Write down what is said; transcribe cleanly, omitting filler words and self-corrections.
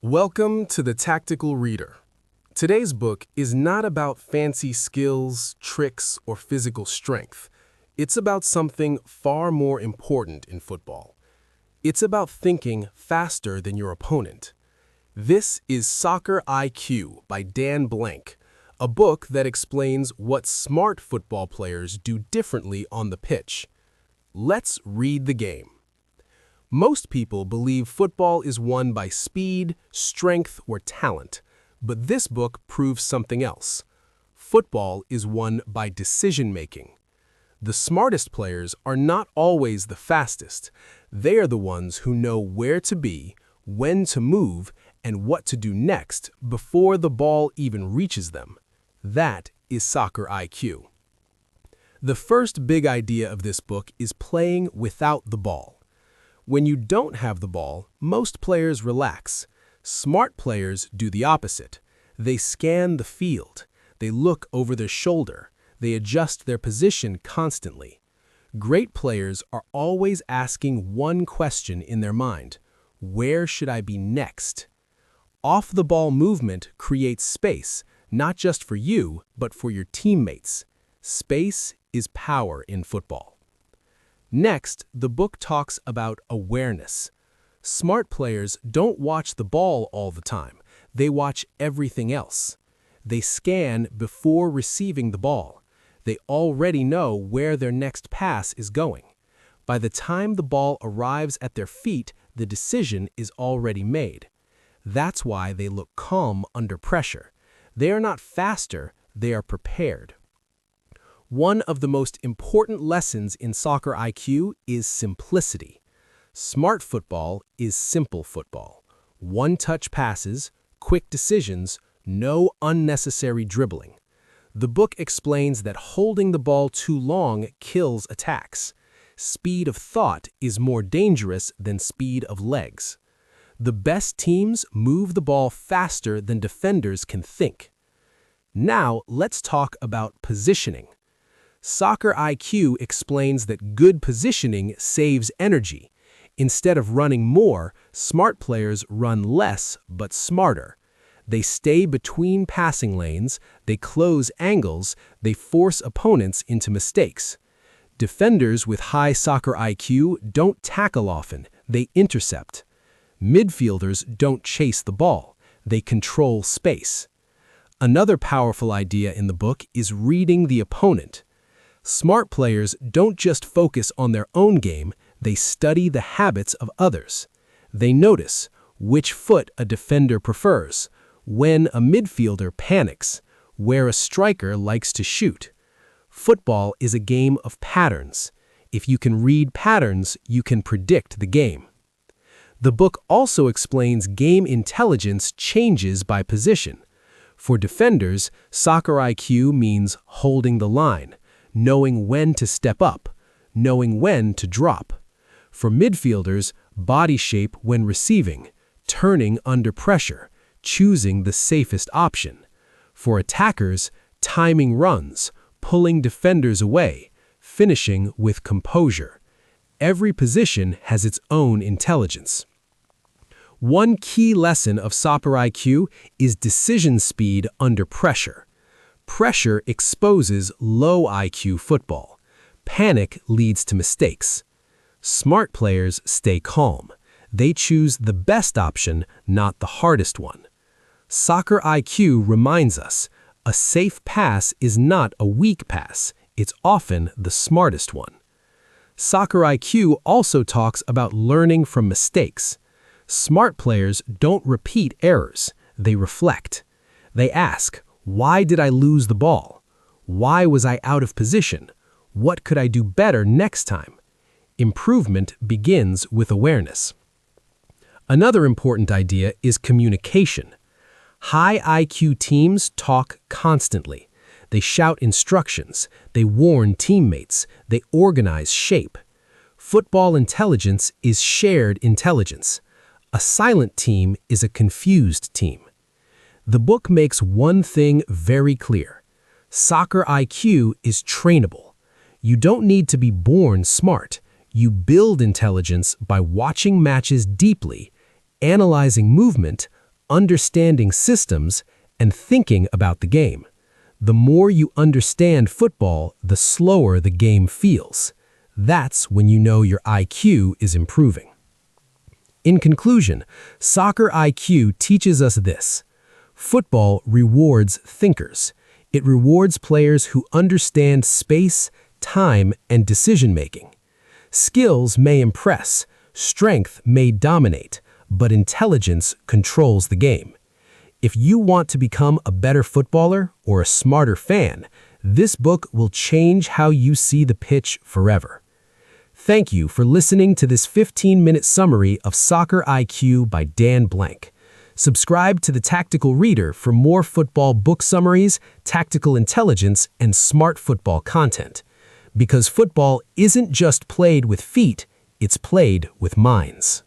Welcome to the Tactical Reader. Today's book is not about fancy skills, tricks, or physical strength. It's about something far more important in football. It's about thinking faster than your opponent. This is Soccer IQ by Dan Blank, a book that explains what smart football players do differently on the pitch. Let's read the game. Most people believe football is won by speed, strength, or talent, but this book proves something else. Football is won by decision-making. The smartest players are not always the fastest. They are the ones who know where to be, when to move, and what to do next before the ball even reaches them. That is Soccer IQ. The first big idea of this book is playing without the ball. When you don't have the ball, most players relax. Smart players do the opposite. They scan the field. They look over their shoulder. They adjust their position constantly. Great players are always asking one question in their mind: where should I be next? Off-the-ball movement creates space, not just for you, but for your teammates. Space is power in football. Next, the book talks about awareness. Smart players don't watch the ball all the time. They watch everything else. They scan before receiving the ball. They already know where their next pass is going. By the time the ball arrives at their feet, the decision is already made. That's why they look calm under pressure. They are not faster, they are prepared. One of the most important lessons in Soccer IQ is simplicity. Smart football is simple football. One-touch passes, quick decisions, no unnecessary dribbling. The book explains that holding the ball too long kills attacks. Speed of thought is more dangerous than speed of legs. The best teams move the ball faster than defenders can think. Now, let's talk about positioning. Soccer IQ explains that good positioning saves energy. Instead of running more, smart players run less but smarter. They stay between passing lanes, they close angles, they force opponents into mistakes. Defenders with high soccer IQ don't tackle often, they intercept. Midfielders don't chase the ball, they control space. Another powerful idea in the book is reading the opponent. Smart players don't just focus on their own game, they study the habits of others. They notice which foot a defender prefers, when a midfielder panics, where a striker likes to shoot. Football is a game of patterns. If you can read patterns, you can predict the game. The book also explains game intelligence changes by position. For defenders, Soccer IQ means holding the line, knowing when to step up, knowing when to drop. For midfielders, body shape when receiving, turning under pressure, choosing the safest option. For attackers, timing runs, pulling defenders away, finishing with composure. Every position has its own intelligence. One key lesson of Soccer IQ is decision speed under pressure. Pressure exposes low IQ football. Panic leads to mistakes. Smart players stay calm. They choose the best option, not the hardest one. Soccer IQ reminds us, a safe pass is not a weak pass, it's often the smartest one. Soccer IQ also talks about learning from mistakes. Smart players don't repeat errors, they reflect. They ask, why did I lose the ball? Why was I out of position? What could I do better next time? Improvement begins with awareness. Another important idea is communication. High IQ teams talk constantly. They shout instructions, they warn teammates, they organize shape. Football intelligence is shared intelligence. A silent team is a confused team. The book makes one thing very clear. Soccer IQ is trainable. You don't need to be born smart. You build intelligence by watching matches deeply, analyzing movement, understanding systems and thinking about the game. The more you understand football, the slower the game feels. That's when you know your IQ is improving. In conclusion, Soccer IQ teaches us this. Football rewards thinkers. It rewards players who understand space, time, and decision-making. Skills may impress, strength may dominate, but intelligence controls the game. If you want to become a better footballer or a smarter fan, this book will change how you see the pitch forever. Thank you for listening to this 15-minute summary of Soccer IQ by Dan Blank. Subscribe to The Tactical Reader for more football book summaries, tactical intelligence, and smart football content. Because football isn't just played with feet, it's played with minds.